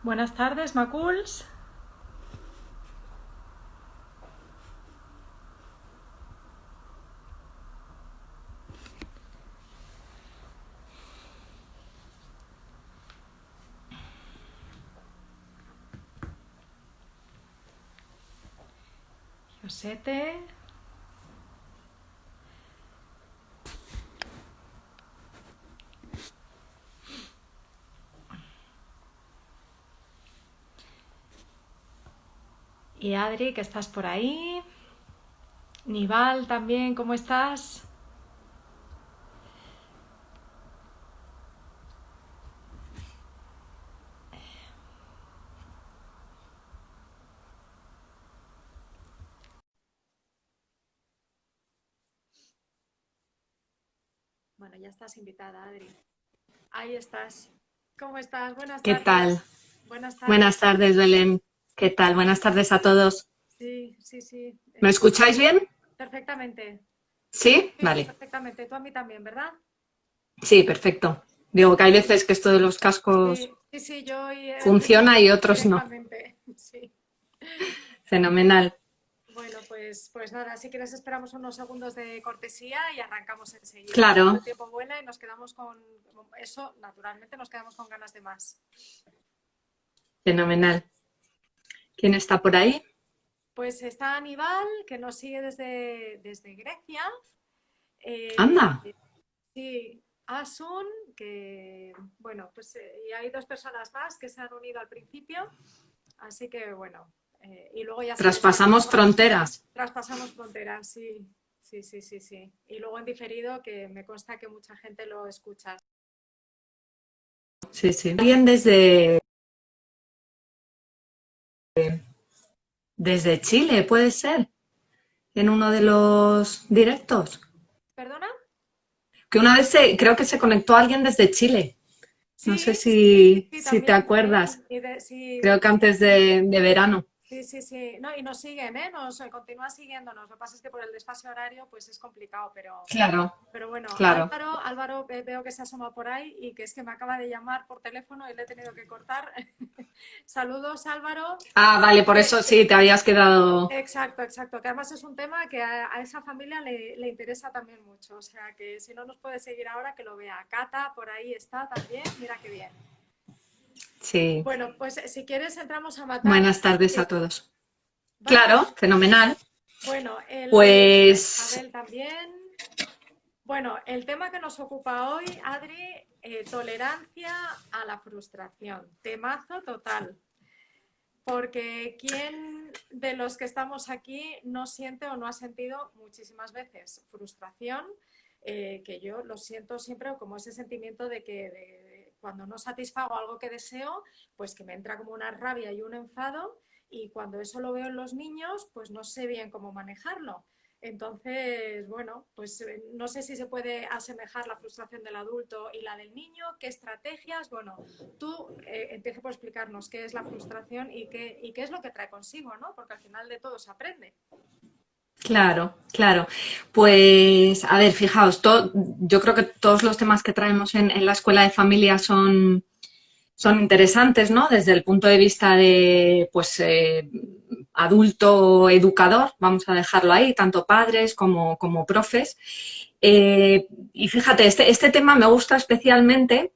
Buenas tardes, Maculs. Josete. Y Adri, que estás por ahí. Nival también, ¿cómo estás? Bueno, ya estás invitada, Adri. Ahí estás. ¿Cómo estás? Buenas ¿Qué tal? tardes. Buenas Buenas tardes. tardes, Belén. ¿Qué tal? Buenas tardes a todos. Sí, sí, sí. ¿Me escucháis bien? Perfectamente. ¿Sí? Sí, Vale. perfectamente. Tú a mí también, ¿verdad? Sí, perfecto. Digo que hay veces que esto de los cascos Sí, sí, sí, yo hoy he funciona empezado y otros no. directamente. Sí. Fenomenal. Bueno, pues nada, si quieres esperamos unos segundos de cortesía y arrancamos enseguida. Claro, El tiempo vuela y nos quedamos con eso, naturalmente nos quedamos con ganas de más. fenomenal. ¿Quién está por ahí? Pues está Aníbal, que nos sigue desde Grecia. Anda, Eh, sí, Asun, que bueno, pues y hay dos personas más que se han unido al principio, así que bueno, y luego ya sabes que traspasamos fronteras. traspasamos fronteras, sí, sí, sí, sí, sí. Y luego en diferido, que me consta que mucha gente lo escucha. Sí, sí. Alguien desde Chile, puede ser, en uno de los directos. ¿Perdona? Que una vez creo que se conectó alguien desde Chile. No sé Sí, sí, sí, sí, si, sí, si te también, acuerdas. también. Sí, Creo que antes de verano. sí, sí, sí. No, y nos siguen, ¿eh? Nos continúan siguiéndonos. Lo que pasa es que por el desfase horario, pues es complicado, Claro, pero bueno, claro. Álvaro veo que se asoma por ahí y que es que me acaba de llamar por teléfono y le he tenido que cortar. Saludos, Álvaro. Ah, vale, por eso sí, te habías quedado. Exacto, exacto, que además es un tema que a esa familia le interesa también mucho, o sea que si no nos puede seguir ahora, que lo vea. Cata, por ahí está también, mira qué bien. Sí. Bueno, pues si quieres entramos a matar. Buenas tardes a Sí, todos. ¿vale? Claro, fenomenal. Bueno, Pues Abel también. Bueno, el tema que nos ocupa hoy, Adri, tolerancia a la frustración. Temazo total. Porque ¿quién de los que estamos aquí no siente o no ha sentido muchísimas veces frustración? Que yo lo siento siempre como ese sentimiento de que cuando no satisfago algo que deseo, pues que me entra como una rabia y un enfado, y cuando eso lo veo en los niños, pues no sé bien cómo manejarlo. Entonces, bueno, pues no sé si se puede asemejar la frustración del adulto y la del niño, qué estrategias, bueno, tú empieza por explicarnos qué es la frustración y qué es lo que trae consigo, ¿no? Porque al final de todo se aprende. claro, claro. Pues a ver, fijaos, yo creo que todos los temas que traemos en la escuela de familia son interesantes, ¿no? Desde el punto de vista de, pues, adulto educador, vamos a dejarlo ahí, tanto padres como profes. Y fíjate, este tema me gusta especialmente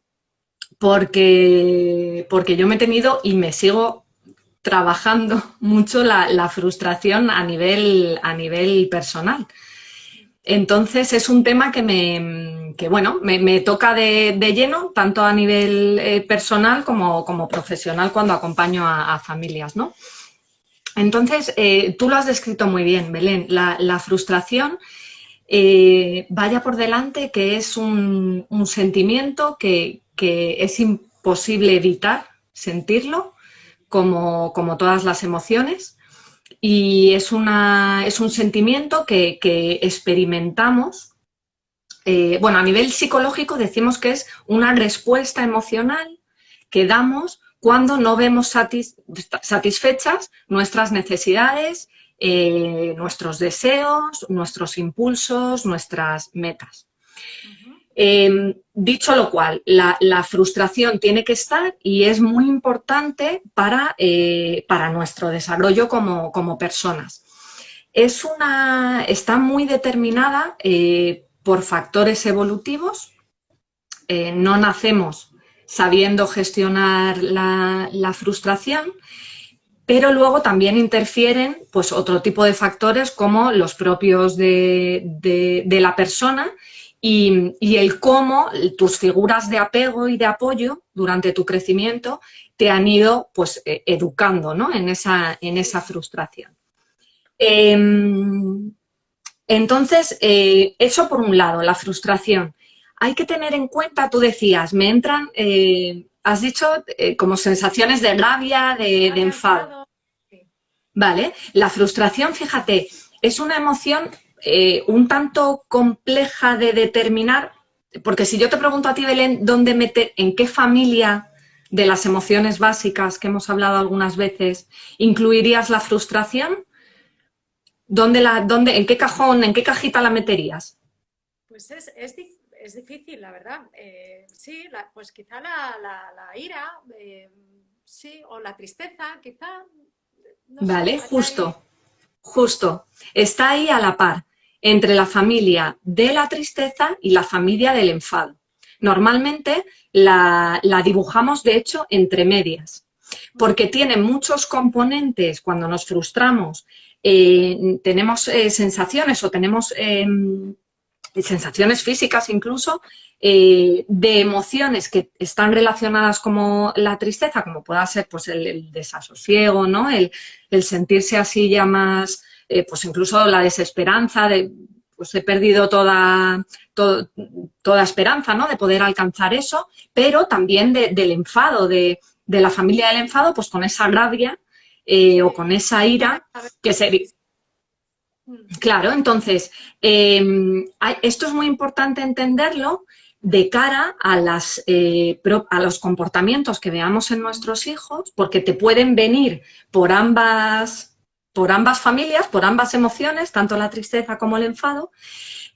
porque yo me he tenido y me sigo trabajando mucho la frustración a nivel personal. Entonces es un tema que bueno, me toca de lleno, tanto a nivel personal como profesional cuando acompaño a familias, ¿no? Entonces, tú lo has descrito muy bien, Belén. La frustración, vaya por delante, que es un sentimiento que es imposible evitar sentirlo, como todas las emociones, y es un sentimiento que experimentamos. Bueno, a nivel psicológico decimos que es una respuesta emocional que damos cuando no vemos satisfechas nuestras necesidades, nuestros deseos, nuestros impulsos, nuestras metas. Uh -huh. Dicho lo cual, la frustración tiene que estar y es muy importante para nuestro desarrollo como personas. Está muy determinada por factores evolutivos. No nacemos sabiendo gestionar la frustración, pero luego también interfieren pues, otro tipo de factores como los propios de la persona y el cómo tus figuras de apego y de apoyo durante tu crecimiento te han ido pues, educando, ¿no? en esa frustración. Entonces, eso por un lado, la frustración. Hay que tener en cuenta, tú decías, me entran, has dicho, como sensaciones de rabia, de enfado. Sí. Vale, la frustración, fíjate, es una emoción un tanto compleja de determinar, porque si yo te pregunto a ti, Belén, en qué familia de las emociones básicas que hemos hablado algunas veces incluirías la frustración, en qué cajón, en qué cajita la meterías? Pues es difícil, la verdad. Sí, pues quizá la ira, sí, o la tristeza, quizá, no sé, Vale, hay ahí. justo. Está ahí a la par entre la familia de la tristeza y la familia del enfado. Normalmente la dibujamos, de hecho, entre medias, porque tiene muchos componentes cuando nos frustramos. Tenemos sensaciones o tenemos sensaciones físicas incluso, de emociones que están relacionadas como la tristeza, como pueda ser pues, el desasosiego, ¿no? El sentirse así ya más, pues incluso la desesperanza, pues he perdido toda esperanza, ¿no? De poder alcanzar eso, pero también del enfado, de la familia del enfado, pues con esa rabia o con esa ira que sería. Claro, entonces, esto es muy importante entenderlo de cara a los comportamientos que veamos en nuestros hijos, porque te pueden venir por ambas familias, por ambas emociones, tanto la tristeza como el enfado,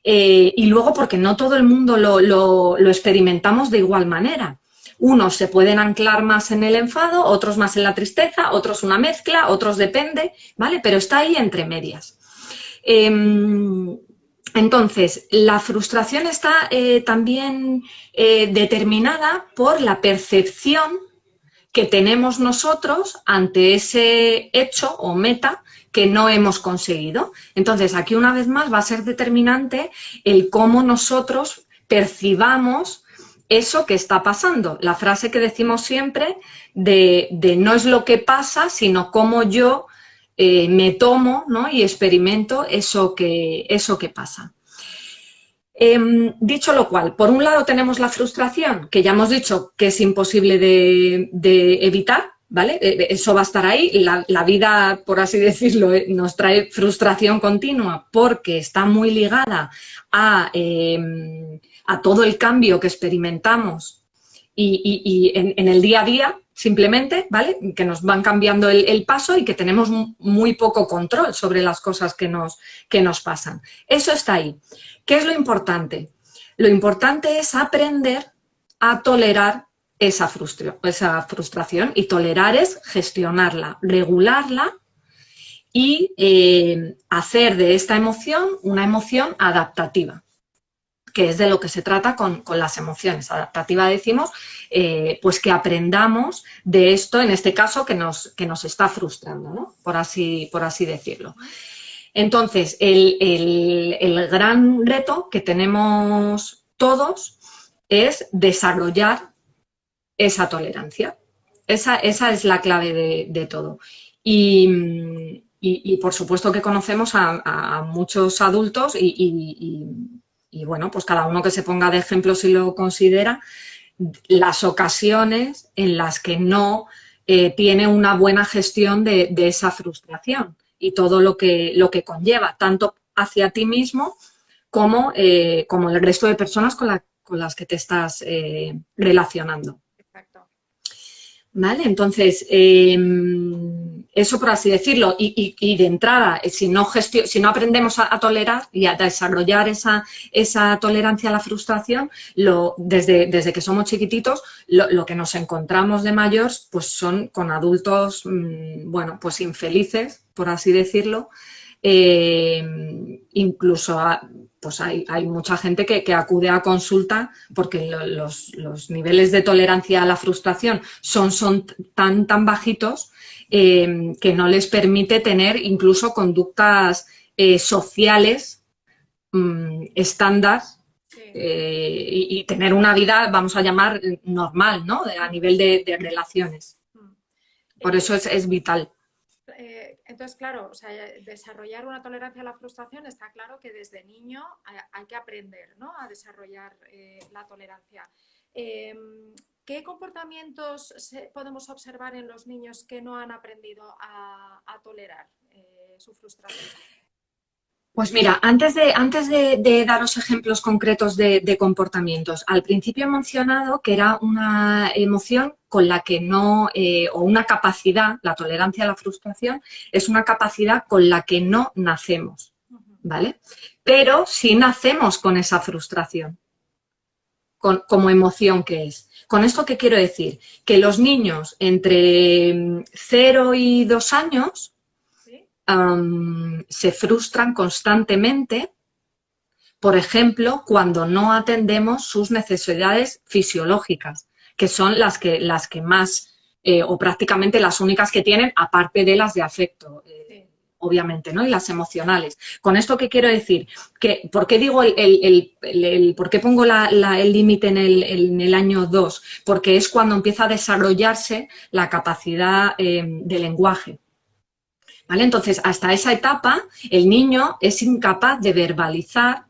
y luego porque no todo el mundo lo experimentamos de igual manera. Unos se pueden anclar más en el enfado, otros más en la tristeza, otros una mezcla, otros depende, ¿vale? Pero está ahí entre medias. Entonces, la frustración está también determinada por la percepción que tenemos nosotros ante ese hecho o meta que no hemos conseguido. Entonces, aquí una vez más va a ser determinante el cómo nosotros percibamos eso que está pasando. La frase que decimos siempre de no es lo que pasa, sino cómo yo me tomo, ¿no? Y experimento eso que pasa. Dicho lo cual, por un lado tenemos la frustración, que ya hemos dicho que es imposible de evitar, ¿vale? Eso va a estar ahí. La vida, por así decirlo, nos trae frustración continua porque está muy ligada a todo el cambio que experimentamos y en el día a día, simplemente, ¿vale? Que nos van cambiando el paso y que tenemos muy poco control sobre las cosas que nos pasan. Eso está ahí. ¿Qué es lo importante? Lo importante es aprender a tolerar esa frustración, y tolerar es gestionarla, regularla y hacer de esta emoción una emoción adaptativa, que es de lo que se trata con las emociones. Adaptativa decimos, pues que aprendamos de esto, en este caso, que nos está frustrando, ¿no? Por así decirlo. Entonces, el gran reto que tenemos todos es desarrollar esa tolerancia. Esa es la clave de todo. Y por supuesto que conocemos a muchos adultos y, bueno, pues cada uno que se ponga de ejemplo si lo considera, las ocasiones en las que no tiene una buena gestión de esa frustración y todo lo que conlleva, tanto hacia ti mismo como el resto de personas con las que te estás relacionando. Exacto. ¿vale? Entonces, eso por así decirlo, y de entrada, si no aprendemos a tolerar y a desarrollar esa tolerancia a la frustración, desde que somos chiquititos, lo que nos encontramos de mayores, pues son con adultos, bueno, pues infelices, por así decirlo. Incluso pues hay mucha gente que acude a consulta porque los niveles de tolerancia a la frustración son tan bajitos que no les permite tener incluso conductas sociales estándar Sí. y tener una vida, vamos a llamar, normal, ¿no? A nivel de relaciones. Por eso es vital. Entonces, claro, o sea, desarrollar una tolerancia a la frustración está claro que desde niño hay que aprender, ¿no? A desarrollar la tolerancia. ¿Qué comportamientos podemos observar en los niños que no han aprendido a tolerar su frustración? Pues mira, antes de daros ejemplos concretos de comportamientos, al principio he mencionado que era una emoción con la que no, o una capacidad, la tolerancia a la frustración, es una capacidad con la que no nacemos, ¿vale? Pero sí nacemos con esa frustración, como emoción que es. ¿Con esto qué quiero decir? Que los niños entre 0 y 2 años se frustran constantemente, por ejemplo, cuando no atendemos sus necesidades fisiológicas, que son las que más, o prácticamente las únicas que tienen, aparte de las de afecto, obviamente, ¿no? Y las emocionales. ¿Con esto qué quiero decir? ¿Por qué digo por qué pongo el límite en el año 2? Porque es cuando empieza a desarrollarse la capacidad de lenguaje. ¿Vale? Entonces, hasta esa etapa, el niño es incapaz de verbalizar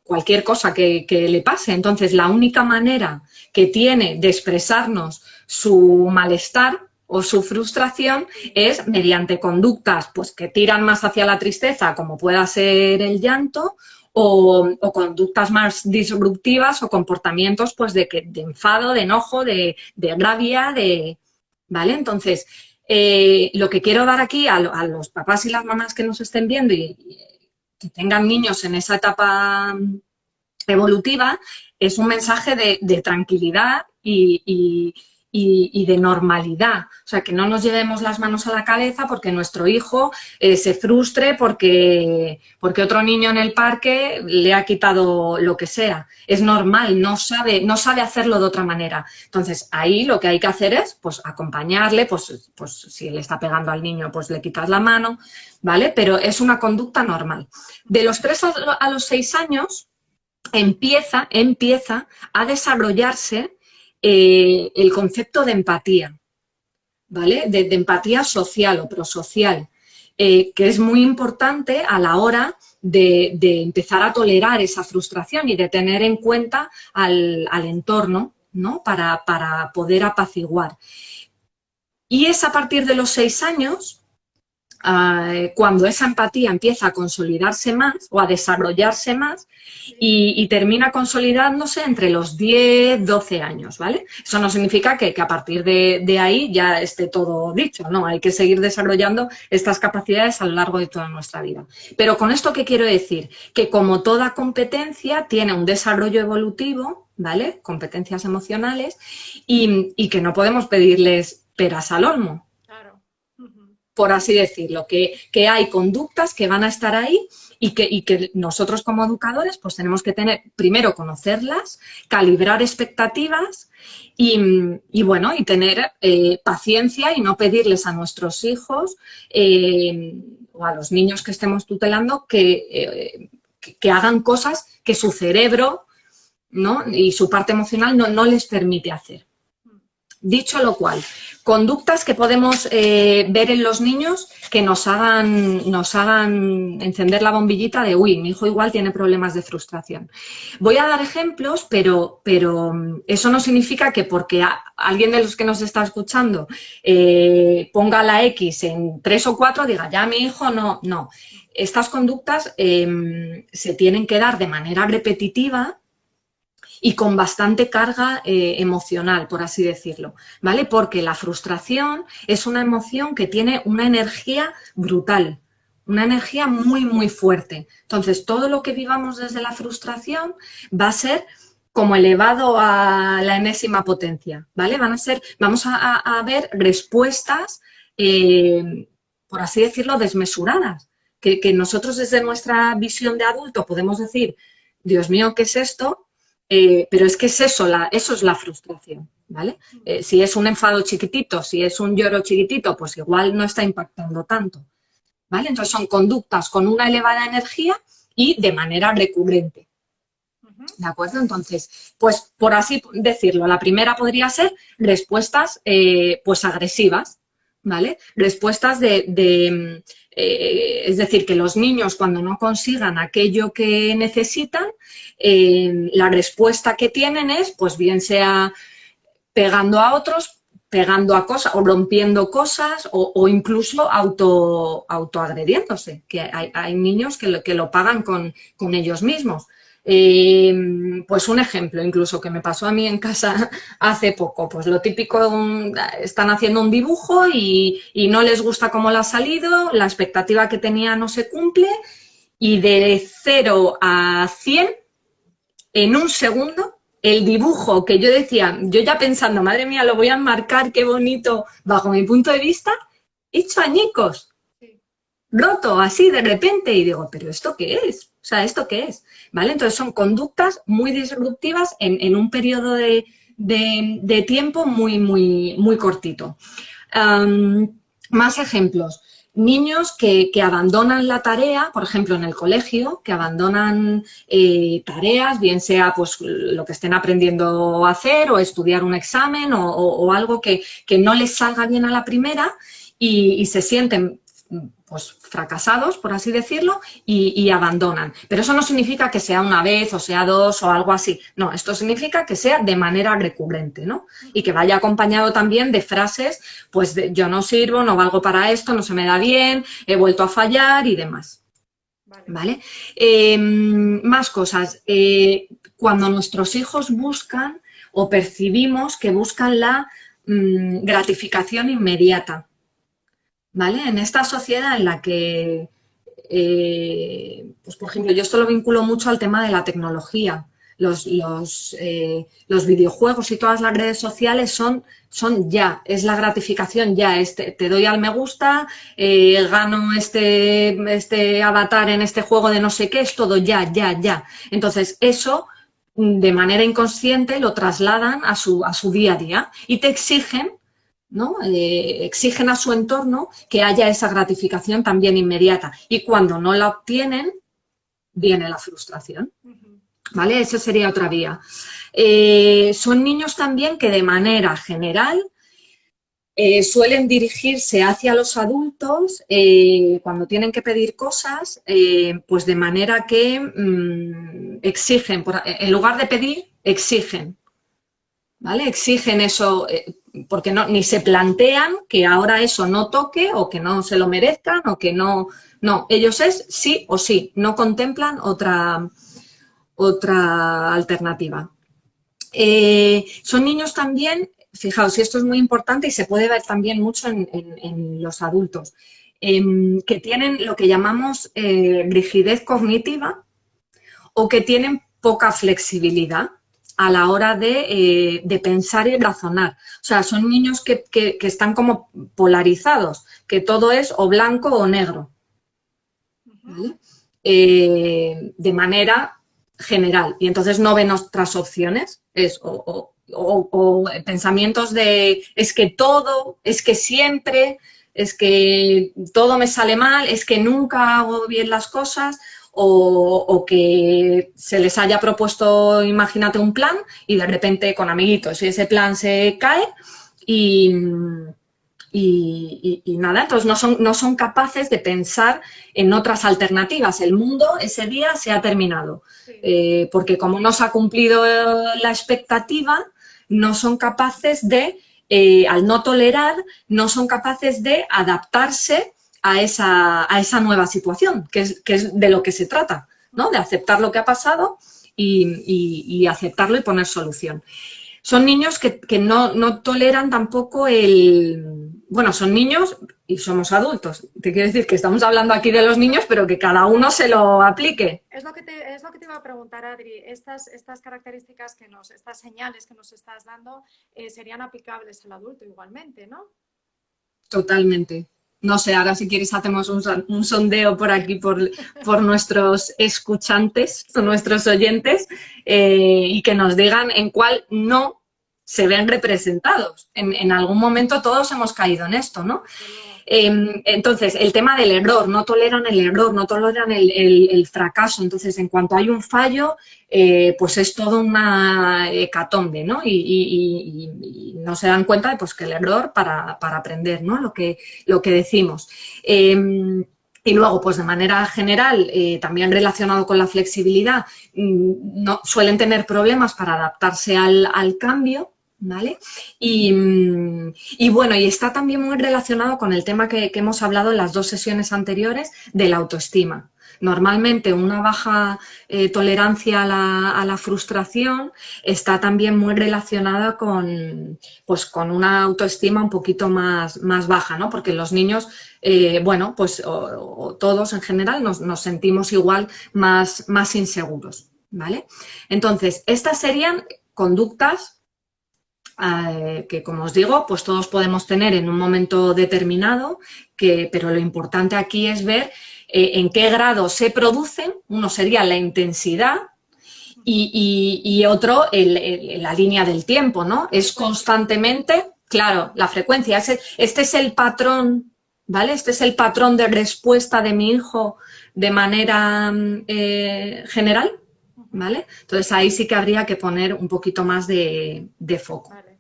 cualquier cosa que le pase. Entonces, la única manera que tiene de expresarnos su malestar o su frustración es mediante conductas pues, que tiran más hacia la tristeza, como pueda ser el llanto, o conductas más disruptivas o comportamientos pues, de enfado, de enojo, de rabia, ¿vale? Entonces, lo que quiero dar aquí a los papás y las mamás que nos estén viendo y que tengan niños en esa etapa evolutiva es un mensaje de tranquilidad y de normalidad. O sea, que no nos llevemos las manos a la cabeza porque nuestro hijo se frustre porque otro niño en el parque le ha quitado lo que sea. Es normal, no sabe hacerlo de otra manera. Entonces, ahí lo que hay que hacer es pues, acompañarle, pues si le está pegando al niño, pues le quitas la mano, ¿vale? Pero es una conducta normal. De los 3 a los 6 años empieza a desarrollarse el concepto de empatía, ¿vale? De empatía social o prosocial, que es muy importante a la hora de empezar a tolerar esa frustración y de tener en cuenta al entorno, ¿no? Para poder apaciguar. Y es a partir de los 6 años cuando esa empatía empieza a consolidarse más o a desarrollarse más y termina consolidándose entre los 10, 12 años, ¿vale? Eso no significa que a partir de ahí ya esté todo dicho, no, hay que seguir desarrollando estas capacidades a lo largo de toda nuestra vida. Pero con esto, ¿qué quiero decir? Que como toda competencia tiene un desarrollo evolutivo, ¿vale? Competencias emocionales y que no podemos pedirles peras al olmo. Por así decirlo, que hay conductas que van a estar ahí y que nosotros como educadores pues tenemos que tener, primero conocerlas, calibrar expectativas y bueno, y tener paciencia y no pedirles a nuestros hijos o a los niños que estemos tutelando que hagan cosas que su cerebro, ¿no? Y su parte emocional no les permite hacer. Dicho lo cual, conductas que podemos ver en los niños que nos hagan encender la bombillita de uy, mi hijo igual tiene problemas de frustración. Voy a dar ejemplos, pero eso no significa que porque alguien de los que nos está escuchando ponga la X en 3 o 4, diga ya mi hijo no. Estas conductas se tienen que dar de manera repetitiva y con bastante carga emocional, por así decirlo, ¿vale? Porque la frustración es una emoción que tiene una energía brutal, una energía muy, muy fuerte. Entonces, todo lo que vivamos desde la frustración va a ser como elevado a la enésima potencia, ¿vale? Vamos a ver respuestas, por así decirlo, desmesuradas, que nosotros desde nuestra visión de adulto podemos decir, Dios mío, ¿qué es esto? Pero es que es eso, eso es la frustración, ¿vale? Si es un enfado chiquitito, si es un lloro chiquitito, pues igual no está impactando tanto, ¿vale? Entonces son conductas con una elevada energía y de manera recurrente, ¿de acuerdo? Entonces, pues por así decirlo, la primera podría ser respuestas pues agresivas, ¿vale? Respuestas es decir, que los niños cuando no consigan aquello que necesitan, la respuesta que tienen es, pues bien sea pegando a otros, pegando a cosas o rompiendo cosas o incluso autoagrediéndose, que hay niños que lo pagan con ellos mismos. Pues un ejemplo incluso que me pasó a mí en casa hace poco, pues lo típico, están haciendo un dibujo y no les gusta cómo le ha salido, la expectativa que tenía no se cumple y de 0 a 100 en un segundo el dibujo que yo decía, yo ya pensando, madre mía, lo voy a enmarcar, qué bonito, bajo mi punto de vista, hecho añicos, roto así de repente y digo, ¿pero esto qué es? O sea, ¿esto qué es? ¿Vale? Entonces son conductas muy disruptivas en un periodo de tiempo muy, muy, muy cortito. Más ejemplos. Niños que abandonan la tarea, por ejemplo, en el colegio, que abandonan tareas, bien sea pues lo que estén aprendiendo a hacer o estudiar un examen o algo que no les salga bien a la primera y se sienten pues fracasados, por así decirlo, y abandonan. Pero eso no significa que sea una vez o sea dos o algo así. No, esto significa que sea de manera recurrente, ¿no? Y que vaya acompañado también de frases, pues de, yo no sirvo, no valgo para esto, no se me da bien, he vuelto a fallar y demás. ¿Vale? Más cosas. Cuando nuestros hijos buscan o percibimos que buscan la gratificación inmediata, ¿vale? En esta sociedad en la que, pues por ejemplo, yo esto lo vinculo mucho al tema de la tecnología. Los videojuegos y todas las redes sociales son ya, es la gratificación ya, te doy al me gusta, gano este avatar en este juego de no sé qué, es todo ya, ya, ya. Entonces, eso de manera inconsciente lo trasladan a su día a día y te exigen, ¿no? Exigen a su entorno que haya esa gratificación también inmediata y cuando no la obtienen viene la frustración, ¿vale? Esa sería otra vía. Son niños también que de manera general suelen dirigirse hacia los adultos cuando tienen que pedir cosas, pues de manera que exigen, en lugar de pedir, exigen, ¿vale? Exigen eso, porque ni se plantean que ahora eso no toque o que no se lo merezcan o que no... No, ellos es sí o sí, no contemplan otra alternativa. Son niños también, fijaos, y esto es muy importante y se puede ver también mucho en los adultos, que tienen lo que llamamos rigidez cognitiva o que tienen poca flexibilidad a la hora de pensar y razonar. O sea, son niños que están como polarizados, que todo es o blanco o negro, ¿vale? De manera general. Y entonces no ven otras opciones. Es o pensamientos de es que todo, es que siempre, es que todo me sale mal, es que nunca hago bien las cosas. O que se les haya propuesto, imagínate, un plan y de repente con amiguitos y ese plan se cae y nada, entonces no son capaces de pensar en otras alternativas. El mundo ese día se ha terminado, sí. Porque como no se ha cumplido la expectativa, no son capaces de, al no tolerar, no son capaces de adaptarse a esa nueva situación, que es de lo que se trata, ¿no? De aceptar lo que ha pasado y aceptarlo y poner solución. Son niños que no toleran tampoco el... Bueno, son niños y somos adultos. Te quiero decir que estamos hablando aquí de los niños, pero que cada uno se lo aplique. Es lo que te iba a preguntar, Adri. Estas características estas señales que nos estás dando, serían aplicables al adulto igualmente, ¿no? Totalmente. No sé, ahora si quieres hacemos un sondeo por aquí, por nuestros escuchantes, o nuestros oyentes, y que nos digan en cuál no se ven representados. En algún momento todos hemos caído en esto, ¿no? Entonces, el tema del error, no toleran el error, no toleran el fracaso. Entonces, en cuanto hay un fallo, pues es todo una hecatombe, ¿no? Y no se dan cuenta de pues, que el error para aprender, ¿no? Lo que decimos. Y luego, pues de manera general, también relacionado con la flexibilidad, no, suelen tener problemas para adaptarse al cambio, ¿vale? Y bueno, y está también muy relacionado con el tema que hemos hablado en las 2 sesiones anteriores de la autoestima. Normalmente una baja tolerancia a la frustración está también muy relacionada con una autoestima un poquito más baja, ¿no? Porque los niños, bueno, pues o todos en general nos sentimos igual más inseguros, ¿vale? Entonces, estas serían conductas que, como os digo, pues todos podemos tener en un momento determinado, pero lo importante aquí es ver en qué grado se producen. Uno sería la intensidad y otro la línea del tiempo, ¿no? Es constantemente, claro, la frecuencia. Este es el patrón, ¿vale? Este es el patrón de respuesta de mi hijo de manera general, ¿vale? Entonces ahí sí que habría que poner un poquito más de foco. Vale.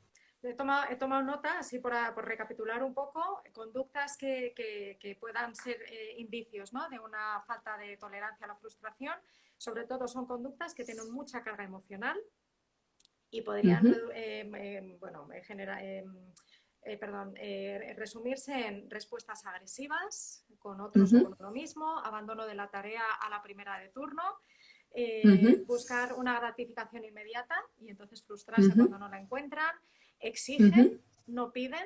He tomado nota, así por recapitular un poco, conductas que puedan ser indicios, ¿no? De una falta de tolerancia a la frustración. Sobre todo son conductas que tienen mucha carga emocional y podrían resumirse en respuestas agresivas con otros o con uno mismo, abandono de la tarea a la primera de turno, buscar una gratificación inmediata y entonces frustrarse cuando no la encuentran, exigen, no piden,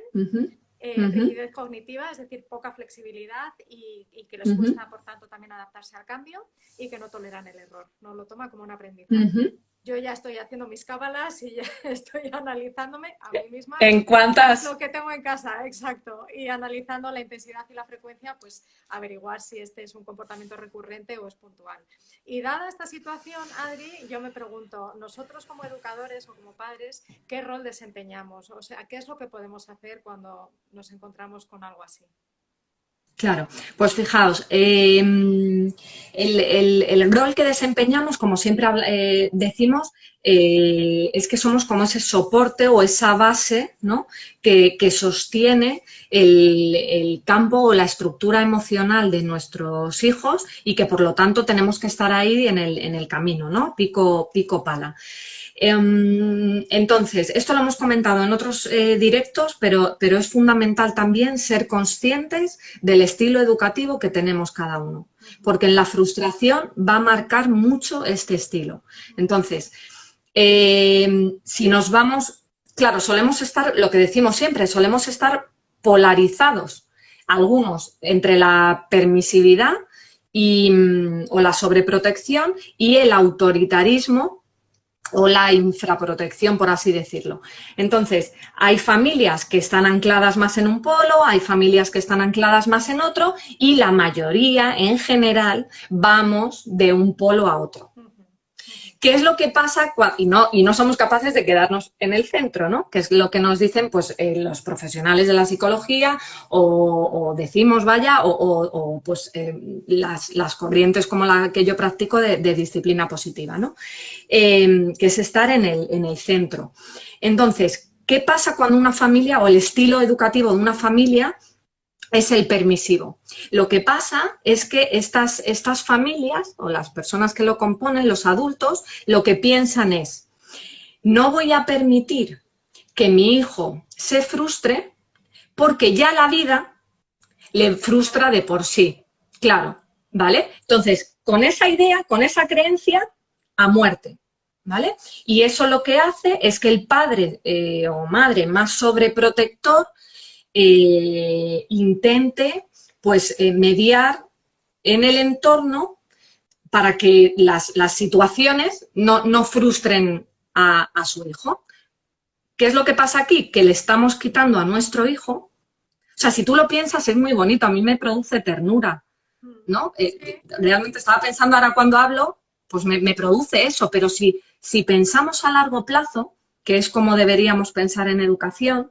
rigidez cognitiva, es decir, poca flexibilidad y que les cuesta, por tanto, también adaptarse al cambio y que no toleran el error, no lo toman como un aprendizaje. Yo ya estoy haciendo mis cábalas y ya estoy analizándome a mí misma. ¿En cuántas? Lo que tengo en casa, exacto. Y analizando la intensidad y la frecuencia, pues averiguar si este es un comportamiento recurrente o es puntual. Y dada esta situación, Adri, yo me pregunto, nosotros como educadores o como padres, ¿qué rol desempeñamos? O sea, ¿qué es lo que podemos hacer cuando nos encontramos con algo así? Claro, pues fijaos, el rol que desempeñamos, como siempre decimos, es que somos como ese soporte o esa base, ¿no? que sostiene el campo o la estructura emocional de nuestros hijos y que por lo tanto tenemos que estar ahí en el camino, ¿no? Pico pala. Entonces, esto lo hemos comentado en otros directos, pero es fundamental también ser conscientes del estilo educativo que tenemos cada uno, porque en la frustración va a marcar mucho este estilo. Entonces, si nos vamos, claro, solemos estar, lo que decimos siempre, solemos estar polarizados, algunos entre la permisividad o la sobreprotección y el autoritarismo o la infraprotección, por así decirlo. Entonces, hay familias que están ancladas más en un polo, hay familias que están ancladas más en otro y la mayoría, en general, vamos de un polo a otro. ¿Qué es lo que pasa y no somos capaces de quedarnos en el centro, ¿no? Que es lo que nos dicen pues, los profesionales de la psicología o decimos, vaya, las corrientes como la que yo practico de disciplina positiva, ¿no? Que es estar en el centro. Entonces, ¿qué pasa cuando una familia o el estilo educativo de una familia es el permisivo? Lo que pasa es que estas familias o las personas que lo componen, los adultos, lo que piensan es: no voy a permitir que mi hijo se frustre porque ya la vida le frustra de por sí. Claro, ¿vale? Entonces, con esa idea, con esa creencia, a muerte, ¿vale? Y eso lo que hace es que el padre o madre más sobreprotector intente, pues, mediar en el entorno para que las situaciones no frustren a su hijo. ¿Qué es lo que pasa aquí? Que le estamos quitando a nuestro hijo. O sea, si tú lo piensas, es muy bonito, a mí me produce ternura, ¿no? Sí. Realmente estaba pensando ahora cuando hablo, pues me produce eso, pero si pensamos a largo plazo, que es como deberíamos pensar en educación,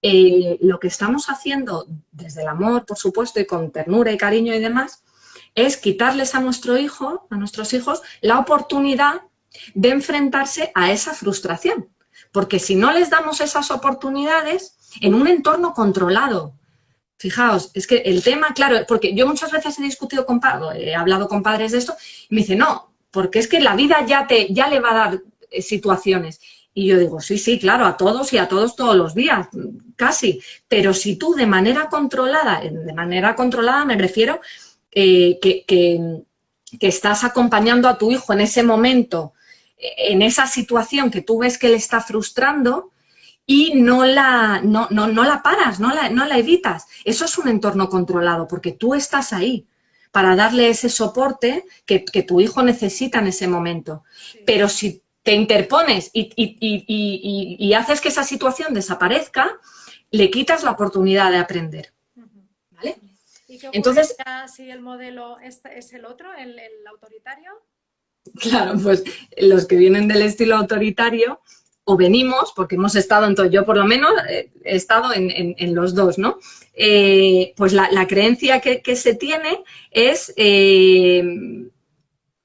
lo que estamos haciendo desde el amor, por supuesto, y con ternura y cariño y demás, es quitarles a nuestro hijo, a nuestros hijos, la oportunidad de enfrentarse a esa frustración. Porque si no les damos esas oportunidades en un entorno controlado, fijaos, es que el tema, claro, porque yo muchas veces he discutido he hablado con padres de esto, y me dicen, no, porque es que la vida ya le va a dar situaciones. Y yo digo, sí, claro, a todos y a todos todos los días, casi. Pero si tú de manera controlada me refiero que estás acompañando a tu hijo en ese momento, en esa situación que tú ves que le está frustrando, y no la paras, no la evitas. Eso es un entorno controlado, porque tú estás ahí para darle ese soporte que tu hijo necesita en ese momento. Sí. Pero si te interpones y haces que esa situación desaparezca, le quitas la oportunidad de aprender. ¿Vale? ¿Y qué ocurre Entonces, si el modelo es el otro, el autoritario? claro, pues los que vienen del estilo autoritario, o venimos, porque hemos estado en todo, yo por lo menos he estado en los dos, ¿no? Pues la creencia que se tiene es,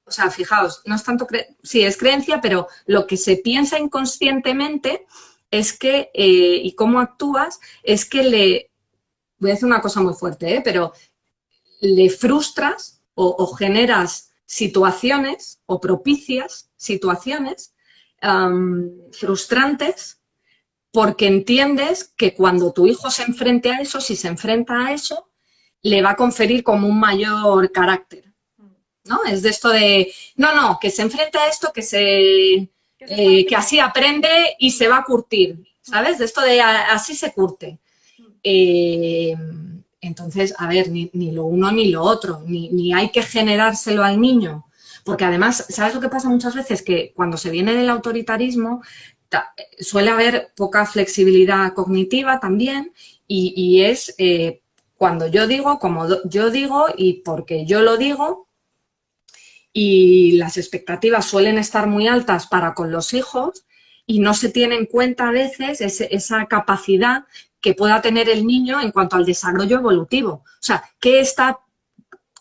o sea, fijaos, no es tanto, sí, es creencia, pero lo que se piensa inconscientemente es que, y cómo actúas, es que voy a decir una cosa muy fuerte, pero le frustras o generas situaciones o propicias situaciones frustrantes, porque entiendes que cuando tu hijo se enfrente a eso, si se enfrenta a eso, le va a conferir como un mayor carácter, ¿no? Es de esto de, no, que se enfrente a esto, que así aprende y se va a curtir, ¿sabes? De esto de así se curte. Entonces, a ver, ni lo uno ni lo otro, ni hay que generárselo al niño. Porque además, ¿sabes lo que pasa muchas veces? Que cuando se viene del autoritarismo suele haber poca flexibilidad cognitiva también, y es cuando yo digo, como yo digo y porque yo lo digo, y las expectativas suelen estar muy altas para con los hijos y no se tiene en cuenta a veces esa capacidad que pueda tener el niño en cuanto al desarrollo evolutivo. O sea,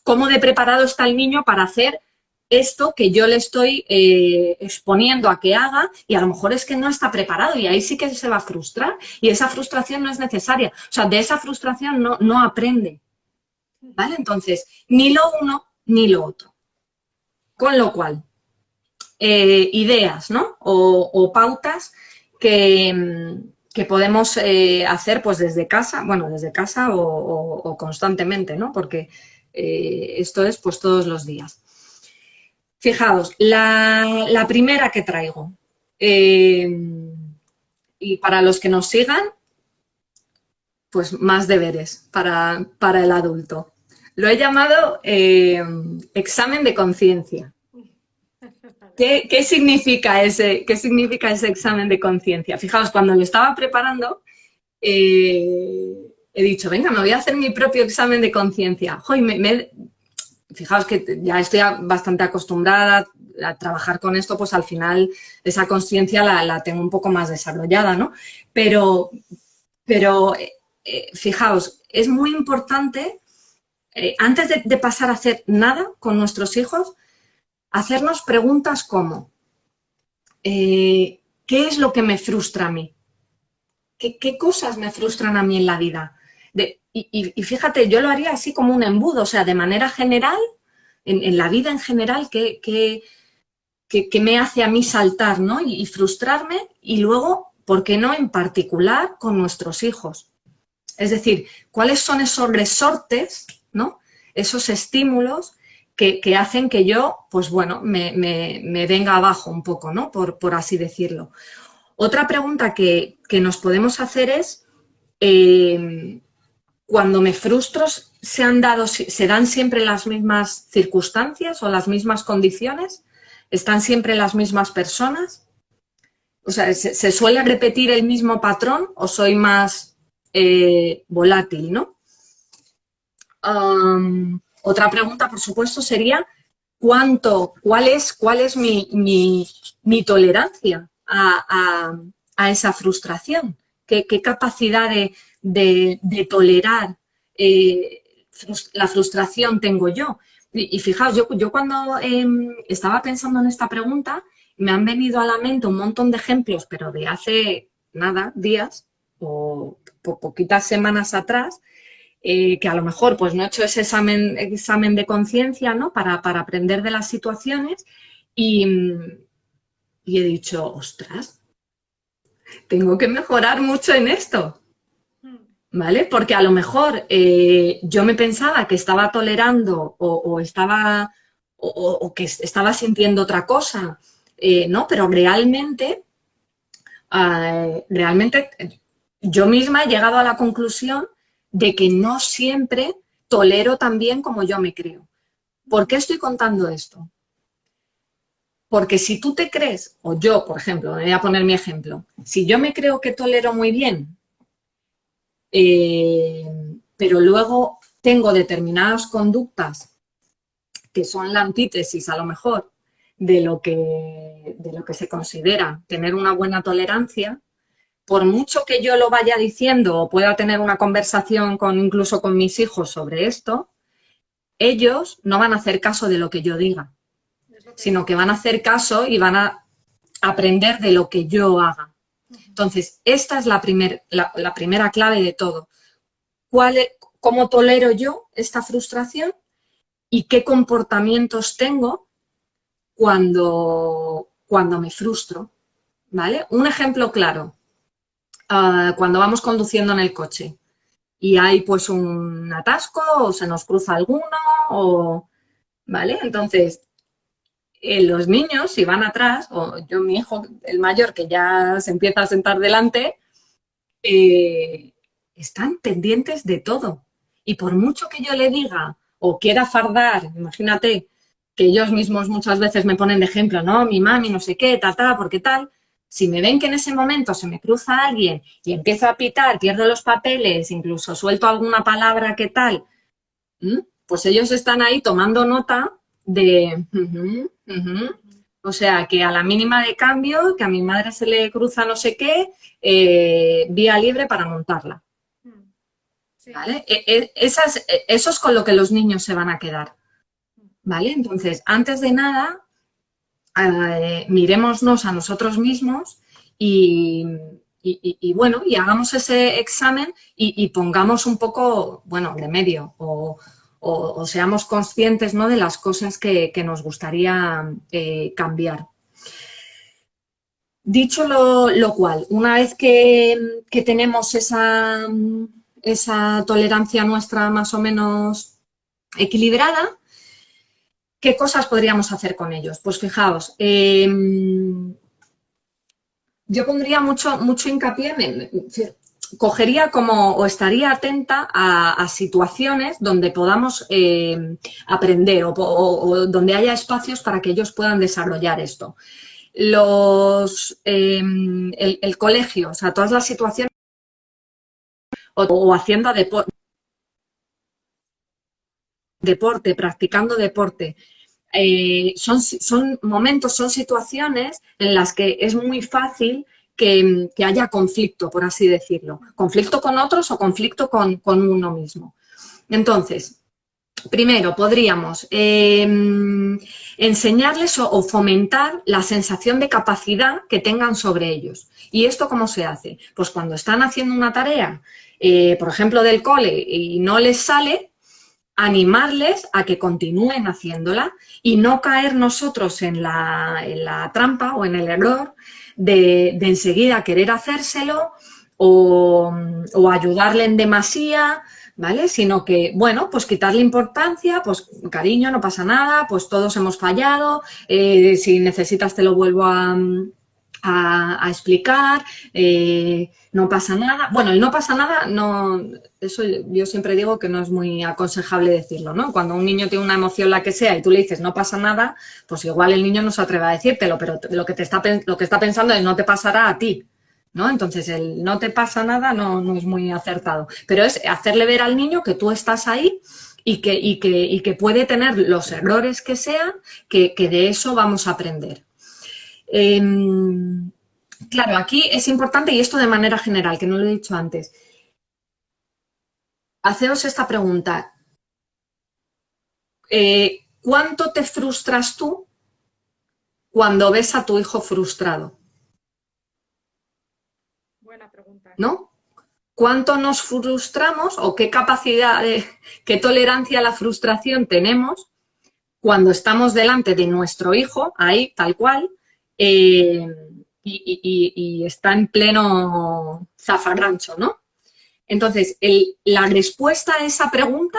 cómo de preparado está el niño para hacer esto que yo le estoy exponiendo a que haga, y a lo mejor es que no está preparado y ahí sí que se va a frustrar, y esa frustración no es necesaria. O sea, de esa frustración no aprende. ¿Vale? Entonces, ni lo uno ni lo otro. Con lo cual, ideas, ¿no? O pautas que podemos hacer pues desde casa, bueno, desde casa o constantemente, ¿no? Porque esto es pues todos los días. Fijaos, la primera que traigo, y para los que nos sigan, pues más deberes para el adulto. Lo he llamado examen de conciencia. ¿Qué significa ese examen de conciencia? Fijaos, cuando lo estaba preparando, he dicho, venga, me voy a hacer mi propio examen de conciencia. Fijaos que ya estoy bastante acostumbrada a trabajar con esto, pues al final esa conciencia la tengo un poco más desarrollada, ¿no? Pero fijaos, es muy importante, antes de pasar a hacer nada con nuestros hijos, hacernos preguntas como, ¿qué es lo que me frustra a mí? ¿Qué cosas me frustran a mí en la vida? Y fíjate, yo lo haría así como un embudo, o sea, de manera general, en la vida en general, ¿qué me hace a mí saltar, ¿no? Y frustrarme, y luego, ¿por qué no en particular con nuestros hijos? Es decir, ¿cuáles son esos resortes, ¿no? Esos estímulos que hacen que yo, pues bueno, me venga abajo un poco, ¿no? Por así decirlo. Otra pregunta que nos podemos hacer es, cuando me frustro, ¿se dan siempre las mismas circunstancias o las mismas condiciones? ¿Están siempre las mismas personas? O sea, ¿se suele repetir el mismo patrón o soy más volátil, ¿no? Otra pregunta, por supuesto, sería cuál es mi tolerancia a esa frustración. ¿Qué capacidad de tolerar la frustración tengo yo? Y fijaos, yo cuando estaba pensando en esta pregunta, me han venido a la mente un montón de ejemplos, pero de hace, nada, días o poquitas semanas atrás, que a lo mejor pues no he hecho ese examen de conciencia, ¿no? Para aprender de las situaciones y he dicho, ostras, tengo que mejorar mucho en esto, ¿vale? Porque a lo mejor yo me pensaba que estaba tolerando o que estaba sintiendo otra cosa, ¿no? Pero realmente yo misma he llegado a la conclusión de que no siempre tolero tan bien como yo me creo. ¿Por qué estoy contando esto? Porque si tú te crees, o yo, por ejemplo, me voy a poner mi ejemplo, si yo me creo que tolero muy bien, pero luego tengo determinadas conductas que son la antítesis, a lo mejor, de lo que se considera tener una buena tolerancia, por mucho que yo lo vaya diciendo o pueda tener una conversación incluso con mis hijos sobre esto, ellos no van a hacer caso de lo que yo diga, sino que van a hacer caso y van a aprender de lo que yo haga. Entonces, esta es la primera clave de todo. ¿Cómo tolero yo esta frustración y qué comportamientos tengo cuando me frustro? ¿Vale? Un ejemplo claro. Cuando vamos conduciendo en el coche y hay pues un atasco o se nos cruza alguno, ¿vale? Entonces, los niños, si van atrás, o yo, mi hijo, el mayor, que ya se empieza a sentar delante, están pendientes de todo. Y por mucho que yo le diga o quiera fardar, imagínate que ellos mismos muchas veces me ponen de ejemplo, ¿no? Mi mami, no sé qué, porque tal. Si me ven que en ese momento se me cruza alguien y empiezo a pitar, pierdo los papeles, incluso suelto alguna palabra que tal, pues ellos están ahí tomando nota de... O sea, que a la mínima de cambio, que a mi madre se le cruza no sé qué, vía libre para montarla. Sí. ¿Vale? Eso es con lo que los niños se van a quedar. ¿Vale? Entonces, antes de nada, mirémonos a nosotros mismos y bueno, y hagamos ese examen y pongamos un poco, bueno, remedio o seamos conscientes, ¿no? De las cosas que nos gustaría cambiar. Dicho lo cual, una vez que tenemos esa tolerancia nuestra más o menos equilibrada, ¿qué cosas podríamos hacer con ellos? Pues fijaos, yo pondría mucho hincapié, cogería o estaría atenta a situaciones donde podamos aprender o donde haya espacios para que ellos puedan desarrollar esto. El colegio, o sea, todas las situaciones o haciendo deporte, practicando deporte. Son momentos, son situaciones en las que es muy fácil que haya conflicto, por así decirlo. Conflicto con otros o conflicto con uno mismo. Entonces, primero, podríamos enseñarles o fomentar la sensación de capacidad que tengan sobre ellos. ¿Y esto cómo se hace? Pues cuando están haciendo una tarea, por ejemplo, del cole y no les sale, animarles a que continúen haciéndola y no caer nosotros en la trampa o en el error de enseguida querer hacérselo o ayudarle en demasía, ¿vale? Sino que, bueno, pues quitarle importancia, pues cariño, no pasa nada, pues todos hemos fallado, si necesitas te lo vuelvo a explicar, no pasa nada. Bueno, el no pasa nada, no, eso yo siempre digo que no es muy aconsejable decirlo, ¿no? Cuando un niño tiene una emoción la que sea y tú le dices no pasa nada, pues igual el niño no se atreve a decírtelo, pero lo que está pensando es no te pasará a ti, ¿no? Entonces el no te pasa nada no es muy acertado, pero es hacerle ver al niño que tú estás ahí y que puede tener los errores que sean, que de eso vamos a aprender. Claro, aquí es importante, y esto de manera general, que no lo he dicho antes, haceos esta pregunta. ¿Cuánto te frustras tú cuando ves a tu hijo frustrado? Buena pregunta. ¿No? ¿Cuánto nos frustramos o qué capacidad, qué tolerancia a la frustración tenemos cuando estamos delante de nuestro hijo, ahí, tal cual, y está en pleno zafarrancho, ¿no? Entonces, la respuesta a esa pregunta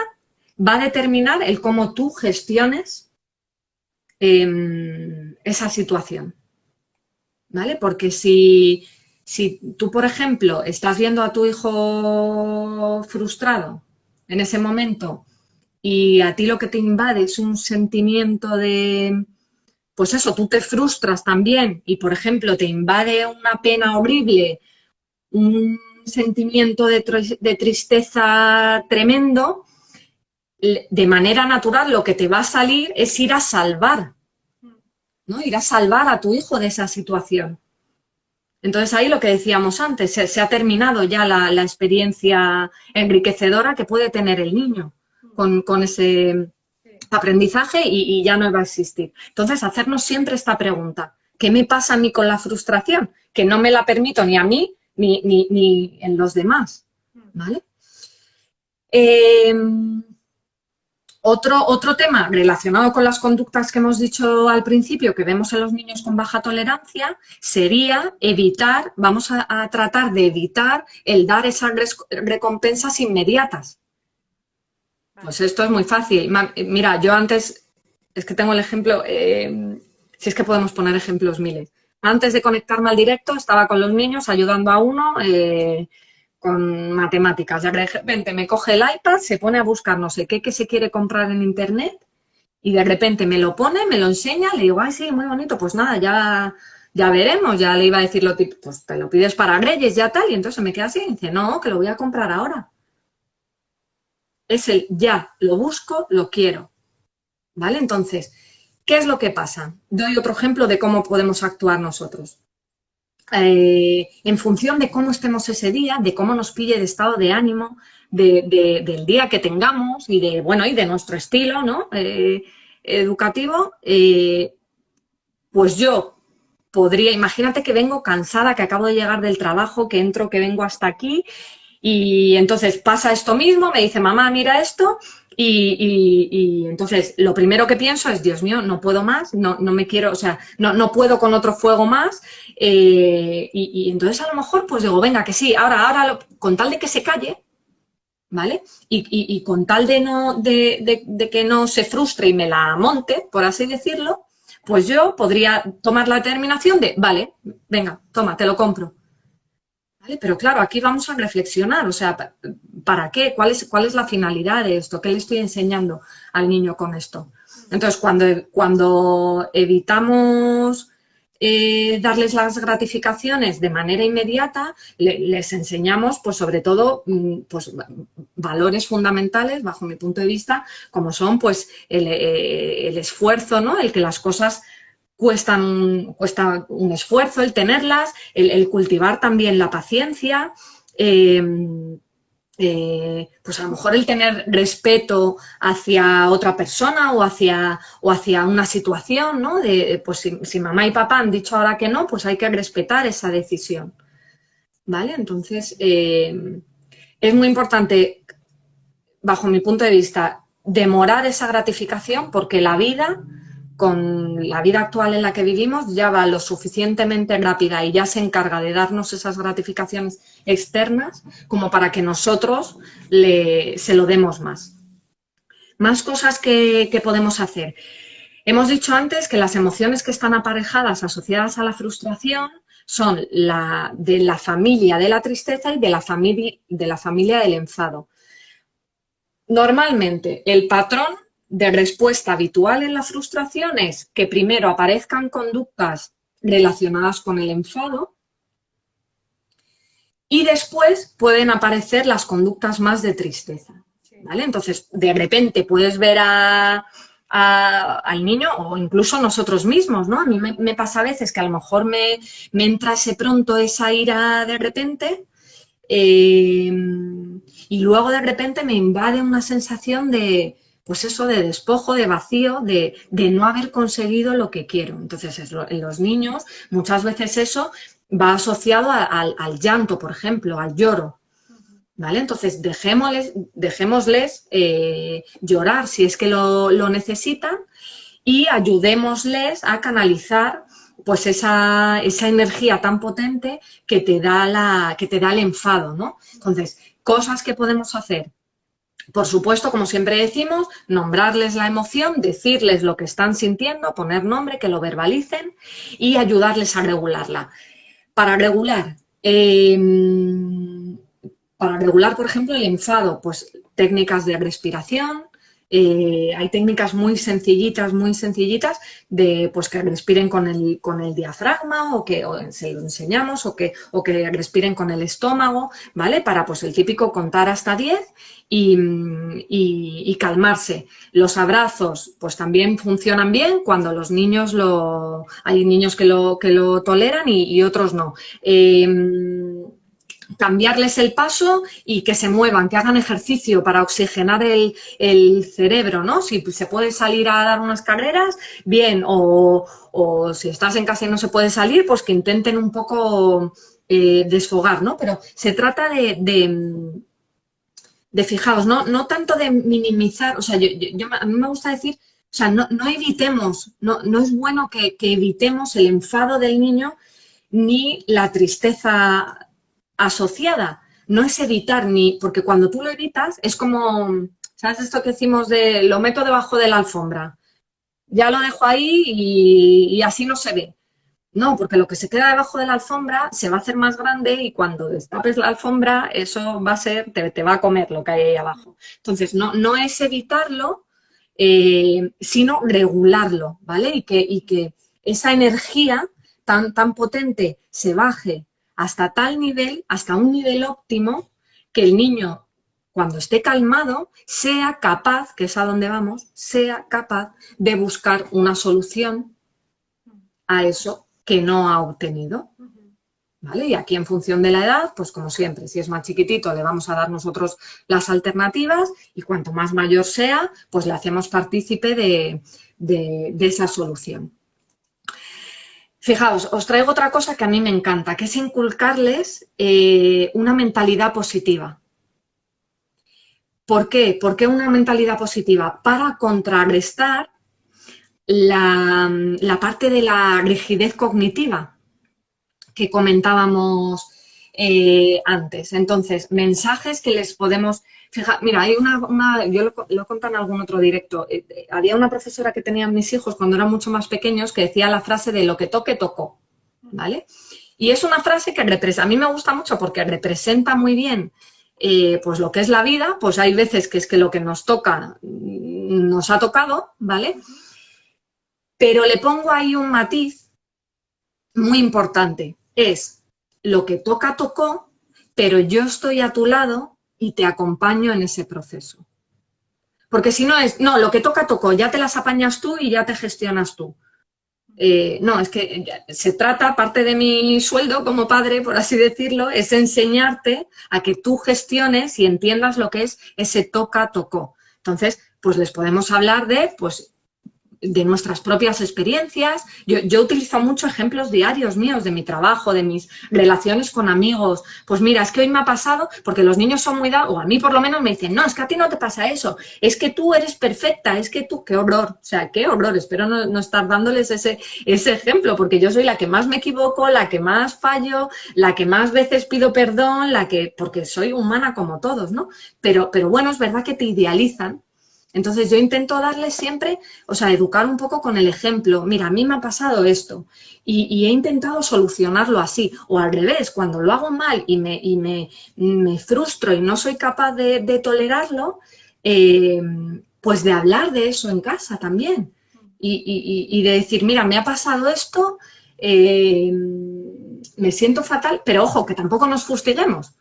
va a determinar el cómo tú gestiones esa situación, ¿vale? Porque si tú, por ejemplo, estás viendo a tu hijo frustrado en ese momento y a ti lo que te invade es un sentimiento de, pues eso, tú te frustras también y, por ejemplo, te invade una pena horrible, un sentimiento de tristeza tremendo, de manera natural lo que te va a salir es ir a salvar, ¿no? Ir a salvar a tu hijo de esa situación. Entonces ahí lo que decíamos antes, se ha terminado ya la experiencia enriquecedora que puede tener el niño con ese aprendizaje y ya no va a existir. Entonces hacernos siempre esta pregunta, ¿qué me pasa a mí con la frustración? Que no me la permito ni a mí ni en los demás, ¿vale? Otro tema relacionado con las conductas que hemos dicho al principio, que vemos en los niños con baja tolerancia, sería evitar, vamos a tratar de evitar el dar esas recompensas inmediatas. Pues esto es muy fácil. Mira, yo antes, es que tengo el ejemplo, si es que podemos poner ejemplos miles. Antes de conectarme al directo estaba con los niños ayudando a uno con matemáticas. Ya de repente me coge el iPad, se pone a buscar no sé qué que se quiere comprar en internet y de repente me lo pone, me lo enseña, le digo, ay, sí, muy bonito, pues nada, ya veremos, ya le iba a decir lo típico, pues te lo pides para Reyes, ya tal, y entonces me queda así y dice, no, que lo voy a comprar ahora. Es el ya, lo busco, lo quiero, ¿vale? Entonces, ¿qué es lo que pasa? Doy otro ejemplo de cómo podemos actuar nosotros. En función de cómo estemos ese día, de cómo nos pille de estado de ánimo, del día que tengamos y de nuestro estilo, ¿no? Educativo, pues yo podría, imagínate que vengo cansada, que acabo de llegar del trabajo, que entro, que vengo hasta aquí y entonces pasa esto mismo, me dice, mamá, mira esto, y entonces lo primero que pienso es, Dios mío, no puedo más, no me quiero, o sea, no puedo con otro fuego más, y entonces a lo mejor pues digo, venga, que sí, ahora con tal de que se calle, ¿vale? Y con tal de que no se frustre y me la monte, por así decirlo, pues yo podría tomar la determinación de, vale, venga, toma, te lo compro. ¿Vale? Pero claro, aquí vamos a reflexionar, o sea, ¿para qué? ¿Cuál es la finalidad de esto? ¿Qué le estoy enseñando al niño con esto? Entonces, cuando evitamos darles las gratificaciones de manera inmediata, les enseñamos, pues sobre todo, pues, valores fundamentales, bajo mi punto de vista, como son pues el esfuerzo, ¿no? El que las cosas cuesta un esfuerzo el tenerlas, el cultivar también la paciencia, pues a lo mejor el tener respeto hacia otra persona o hacia una situación, ¿no? Pues si mamá y papá han dicho ahora que no, pues hay que respetar esa decisión, ¿vale? Entonces, es muy importante, bajo mi punto de vista, demorar esa gratificación porque la vida con la vida actual en la que vivimos ya va lo suficientemente rápida y ya se encarga de darnos esas gratificaciones externas como para que nosotros se lo demos más. Más cosas que podemos hacer. Hemos dicho antes que las emociones que están aparejadas, asociadas a la frustración, son de la familia de la tristeza y de la familia del enfado. Normalmente, el patrón de respuesta habitual en la frustración es que primero aparezcan conductas relacionadas con el enfado y después pueden aparecer las conductas más de tristeza, ¿vale? Entonces, de repente puedes ver al niño o incluso nosotros mismos, ¿no? A mí me pasa a veces que a lo mejor me entra pronto esa ira de repente y luego de repente me invade una sensación de, pues eso, de despojo, de vacío, de no haber conseguido lo que quiero. Entonces, en los niños muchas veces eso va asociado al llanto, por ejemplo, al lloro, ¿vale? Entonces, dejémosles llorar si es que lo necesitan y ayudémosles a canalizar pues esa energía tan potente que te da el enfado, ¿no? Entonces, cosas que podemos hacer. Por supuesto, como siempre decimos, nombrarles la emoción, decirles lo que están sintiendo, poner nombre, que lo verbalicen y ayudarles a regularla. Para regular, por ejemplo, el enfado, pues técnicas de respiración. Hay técnicas muy sencillitas de pues que respiren con el diafragma o se lo enseñamos o que respiren con el estómago, ¿vale? Para pues el típico contar hasta 10 y calmarse. Los abrazos pues también funcionan bien cuando los niños hay niños que lo toleran y otros no. Cambiarles el paso y que se muevan, que hagan ejercicio para oxigenar el cerebro, ¿no? Si se puede salir a dar unas carreras, bien, o si estás en casa y no se puede salir, pues que intenten un poco desfogar, ¿no? Pero se trata de fijaos, no tanto de minimizar, o sea, a mí me gusta decir, o sea, no evitemos, no es bueno que evitemos el enfado del niño ni la tristeza asociada, no es evitar porque cuando tú lo evitas es como, ¿sabes esto que decimos de lo meto debajo de la alfombra? Ya lo dejo ahí y así no se ve. No, porque lo que se queda debajo de la alfombra se va a hacer más grande y cuando destapes la alfombra eso va a ser, te va a comer lo que hay ahí abajo. Entonces, no es evitarlo, sino regularlo, ¿vale? Y que esa energía tan potente se baje hasta tal nivel, hasta un nivel óptimo, que el niño, cuando esté calmado, sea capaz, que es a donde vamos, sea capaz de buscar una solución a eso que no ha obtenido. ¿Vale? Y aquí en función de la edad, pues como siempre, si es más chiquitito le vamos a dar nosotros las alternativas y cuanto más mayor sea, pues le hacemos partícipe de esa solución. Fijaos, os traigo otra cosa que a mí me encanta, que es inculcarles una mentalidad positiva. ¿Por qué? ¿Por qué una mentalidad positiva? Para contrarrestar la parte de la rigidez cognitiva que comentábamos antes. Entonces, mensajes que les podemos... Fija, mira, hay yo lo he contado en algún otro directo. Había una profesora que tenían mis hijos cuando eran mucho más pequeños que decía la frase de lo que toque, tocó, ¿vale? Y es una frase que a mí me gusta mucho porque representa muy bien pues lo que es la vida. Pues hay veces que es que lo que nos toca nos ha tocado, ¿vale? Pero le pongo ahí un matiz muy importante. Es lo que toca, tocó, pero yo estoy a tu lado y te acompaño en ese proceso. Porque si no no, lo que toca, tocó, ya te las apañas tú y ya te gestionas tú. No, es que se trata, parte de mi sueldo como padre, por así decirlo, es enseñarte a que tú gestiones y entiendas lo que es ese toca, tocó. Entonces, pues les podemos hablar de, pues, de nuestras propias experiencias. Yo utilizo mucho ejemplos diarios míos de mi trabajo, de mis relaciones con amigos. Pues mira, es que hoy me ha pasado, porque los niños son muy dados, o a mí por lo menos me dicen, no, es que a ti no te pasa eso, es que tú eres perfecta, es que tú, qué horror, o sea, qué horror, espero no estar dándoles ese ejemplo, porque yo soy la que más me equivoco, la que más fallo, la que más veces pido perdón, porque soy humana como todos, ¿no? Pero bueno, es verdad que te idealizan. Entonces yo intento darles siempre, o sea, educar un poco con el ejemplo. Mira, a mí me ha pasado esto y he intentado solucionarlo así. O al revés, cuando lo hago mal y me frustro y no soy capaz de tolerarlo, pues de hablar de eso en casa también. Y de decir, mira, me ha pasado esto, me siento fatal, pero ojo, que tampoco nos fustiguemos.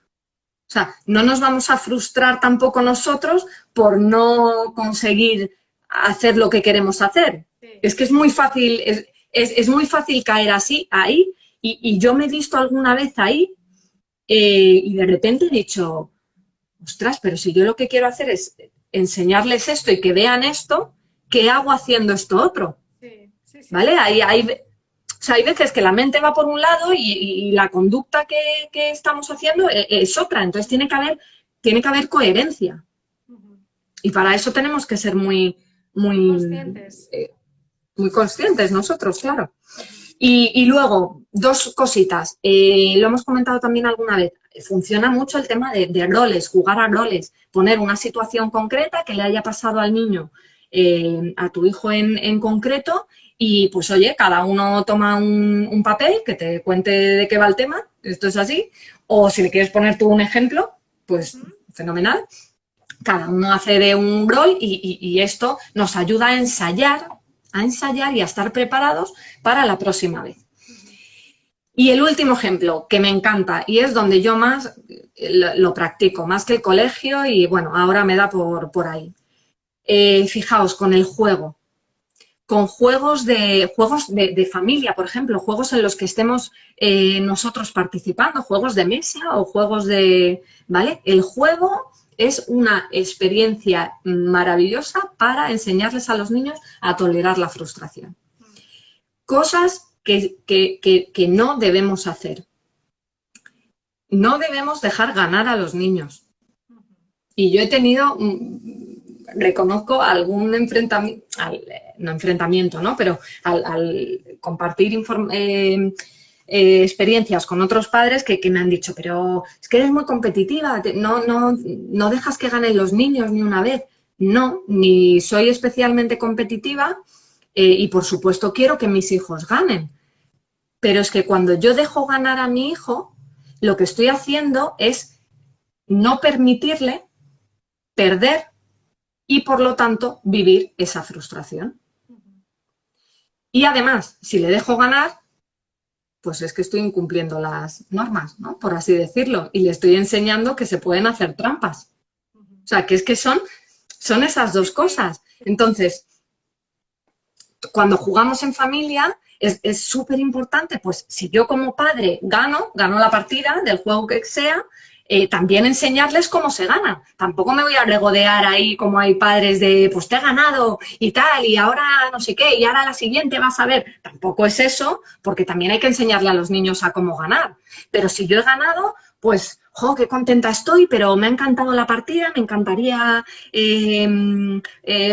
O sea, no nos vamos a frustrar tampoco nosotros por no conseguir hacer lo que queremos hacer. Sí. Es que es muy fácil, es muy fácil caer así, ahí, y yo me he visto alguna vez ahí y de repente he dicho, ostras, pero si yo lo que quiero hacer es enseñarles esto y que vean esto, ¿qué hago haciendo esto otro? Sí, sí, sí, ¿Vale? sí. O sea, hay veces que la mente va por un lado y la conducta que estamos haciendo es otra. Entonces tiene que haber coherencia. Ujú. Y para eso tenemos que ser muy, Conscientes. muy conscientes nosotros, claro. Ujú. Y luego, dos cositas. Lo hemos comentado también alguna vez. Funciona mucho el tema de roles, jugar a roles. Poner una situación concreta que le haya pasado al niño, a tu hijo en concreto, y pues oye, cada uno toma un papel que te cuente de qué va el tema, esto es así, o si le quieres poner tú un ejemplo, pues fenomenal. Cada uno hace de un rol y esto nos ayuda a ensayar y a estar preparados para la próxima vez. Y el último ejemplo, que me encanta, y es donde yo más lo practico, más que el colegio, y bueno, ahora me da por ahí. Fijaos, con el juego. Con juegos de familia, por ejemplo, juegos en los que estemos nosotros participando, juegos de mesa o juegos de... ¿Vale? El juego es una experiencia maravillosa para enseñarles a los niños a tolerar la frustración. Cosas que no debemos hacer. No debemos dejar ganar a los niños. Y yo he tenido, reconozco algún enfrentamiento, no enfrentamiento, ¿no? Pero al compartir experiencias con otros padres que me han dicho, pero es que eres muy competitiva, no dejas que ganen los niños ni una vez. No, ni soy especialmente competitiva y por supuesto quiero que mis hijos ganen. Pero es que cuando yo dejo ganar a mi hijo, lo que estoy haciendo es no permitirle perder y, por lo tanto, vivir esa frustración. Y además, si le dejo ganar, pues es que estoy incumpliendo las normas, ¿no? Por así decirlo, y le estoy enseñando que se pueden hacer trampas. O sea, que es que son esas dos cosas. Entonces, cuando jugamos en familia, es súper importante, pues si yo como padre gano la partida del juego que sea, también enseñarles cómo se gana. Tampoco me voy a regodear ahí como hay padres de, pues te he ganado y tal, y ahora no sé qué, y ahora la siguiente vas a ver. Tampoco es eso, porque también hay que enseñarle a los niños a cómo ganar. Pero si yo he ganado, pues, ¡jo, qué contenta estoy! Pero me ha encantado la partida, me encantaría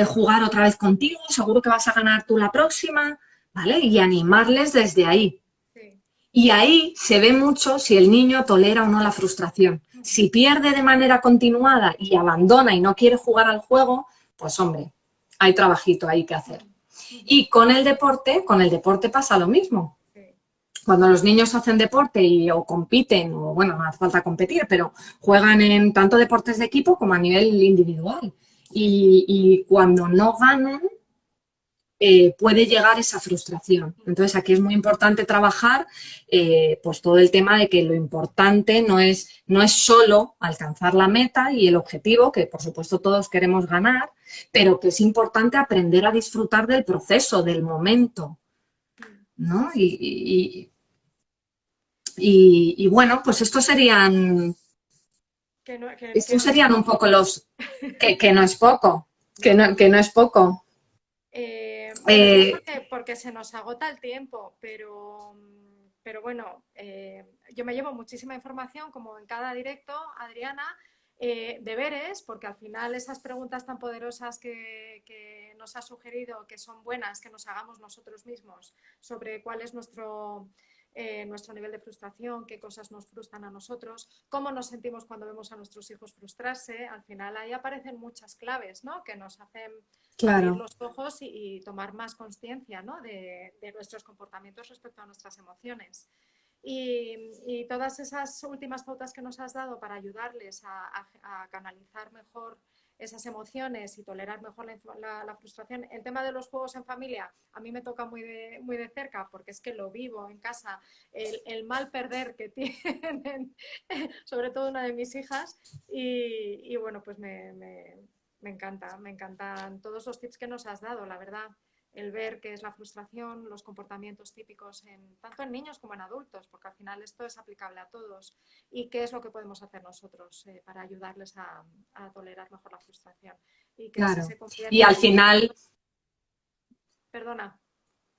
jugar otra vez contigo, seguro que vas a ganar tú la próxima, ¿vale? Y animarles desde ahí. Sí. Y ahí se ve mucho si el niño tolera o no la frustración. Si pierde de manera continuada y abandona y no quiere jugar al juego, pues hombre, hay trabajito ahí que hacer. Y con el deporte pasa lo mismo. Cuando los niños hacen deporte o compiten, o bueno, no hace falta competir, pero juegan en tanto deportes de equipo como a nivel individual. Y cuando no ganan, puede llegar esa frustración. Entonces, aquí es muy importante trabajar pues todo el tema de que lo importante no es solo alcanzar la meta y el objetivo, que por supuesto todos queremos ganar, pero que es importante aprender a disfrutar del proceso, del momento, ¿no? Y bueno, pues estos serían un poco los... que no es poco, que no es poco. Bueno, ya Eh, porque se nos agota el tiempo, pero bueno, yo me llevo muchísima información, como en cada directo, Adriana, deberes, porque al final esas preguntas tan poderosas que nos ha sugerido, que son buenas, que nos hagamos nosotros mismos sobre cuál es nuestro nivel de frustración, qué cosas nos frustran a nosotros, cómo nos sentimos cuando vemos a nuestros hijos frustrarse, al final ahí aparecen muchas claves, ¿no? Que nos hacen abrir claro, los ojos y tomar más conciencia, ¿no? de nuestros comportamientos respecto a nuestras emociones. Y todas esas últimas pautas que nos has dado para ayudarles a canalizar mejor esas emociones y tolerar mejor la frustración. El tema de los juegos en familia a mí me toca muy de cerca porque es que lo vivo en casa, el mal perder que tienen, sobre todo una de mis hijas, y bueno, pues me encanta, me encantan todos los tips que nos has dado, la verdad. El ver qué es la frustración, los comportamientos típicos tanto en niños como en adultos, porque al final esto es aplicable a todos, y qué es lo que podemos hacer nosotros para ayudarles a tolerar mejor la frustración y que así claro. se Y convierta al en... final, Perdona.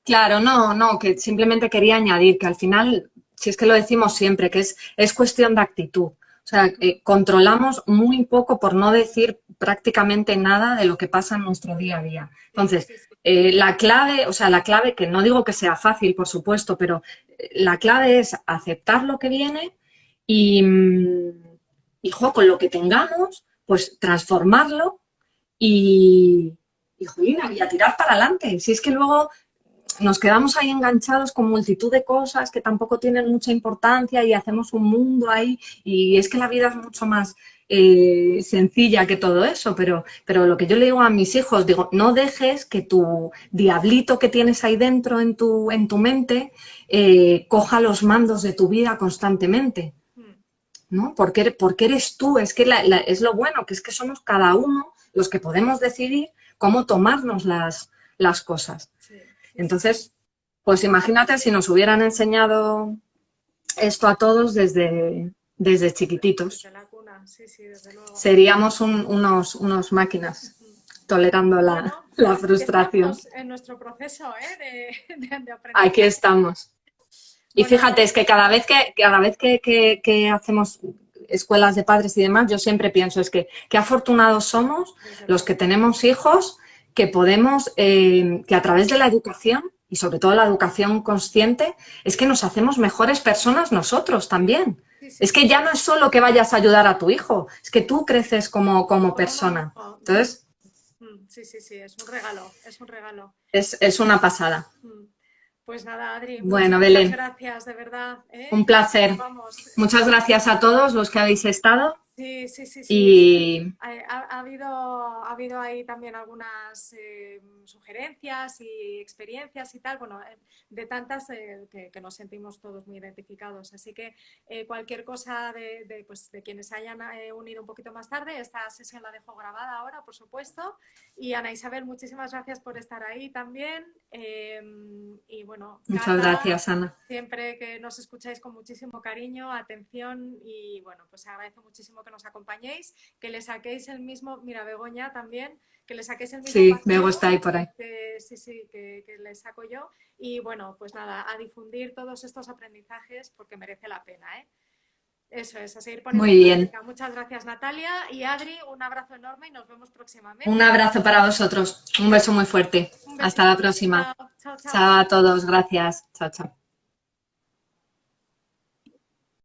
claro, no, que simplemente quería añadir que al final, si es que lo decimos siempre, que es cuestión de actitud. O sea, controlamos muy poco, por no decir prácticamente nada de lo que pasa en nuestro día a día. Sí, Entonces, sí, sí. la clave, o sea, la clave, que no digo que sea fácil, por supuesto, pero la clave es aceptar lo que viene y, con lo que tengamos, pues transformarlo y, jolina, y a tirar para adelante. Si es que luego nos quedamos ahí enganchados con multitud de cosas que tampoco tienen mucha importancia y hacemos un mundo ahí y es que la vida es mucho más sencilla que todo eso, pero lo que yo le digo a mis hijos, digo, no dejes que tu diablito que tienes ahí dentro en tu mente coja los mandos de tu vida constantemente. Mm, ¿No? Porque eres tú, es que es lo bueno, que es que somos cada uno los que podemos decidir cómo tomarnos las cosas. sí, sí, sí, sí. Entonces, pues imagínate si nos hubieran enseñado esto a todos desde chiquititos. Desde la cuna, sí, sí, desde luego. Seríamos unos máquinas tolerando Bueno, la aquí frustración. estamos en nuestro proceso, ¿eh? de Aquí aprendizaje. estamos. Y Bueno, fíjate, Adri, es que cada vez que hacemos escuelas de padres y demás, yo siempre pienso, es que qué afortunados somos desde los que luego. tenemos hijos, que podemos, que a través de la educación, y sobre todo la educación consciente, es que nos hacemos mejores personas nosotros Sí, también. sí, sí, Es que sí. ya no es solo que vayas a ayudar a tu hijo, es que tú creces como Como uno persona. mismo. Entonces, Sí, sí, sí, es un regalo, es un regalo. es una pasada. Mm. Pues nada, Adri, Bueno, muchísimas Belén, gracias, de verdad, ¿eh? un placer. Vamos, Muchas gracias a todos los que habéis estado. sí, sí, sí, sí. Y Ha habido ahí también algunas sugerencias y experiencias y tal, bueno, de tantas que nos sentimos todos muy identificados. Así que cualquier cosa pues, de quienes se hayan unido un poquito más tarde, esta sesión la dejo grabada ahora, por supuesto. Y Ana Isabel, muchísimas gracias por estar ahí también. Y bueno, muchas Cata, gracias, Ana. siempre que nos escucháis con muchísimo cariño, atención y bueno, pues agradezco muchísimo que nos acompañéis, que le saquéis el mismo, mira, Begoña también, que le saquéis el mismo Sí, Bego partido, está ahí por ahí. sí, sí, que le saco yo y bueno, pues nada, a difundir todos estos aprendizajes porque merece la pena, ¿eh? Eso es, a seguir poniendo Muy en bien. práctica. Muchas gracias, Natalia y Adri, un abrazo enorme y nos vemos Un próximamente. abrazo para vosotros. Un beso muy fuerte. Un Hasta la besito. próxima. Chao, chao, chao. Chao a todos. Gracias. Chao, chao.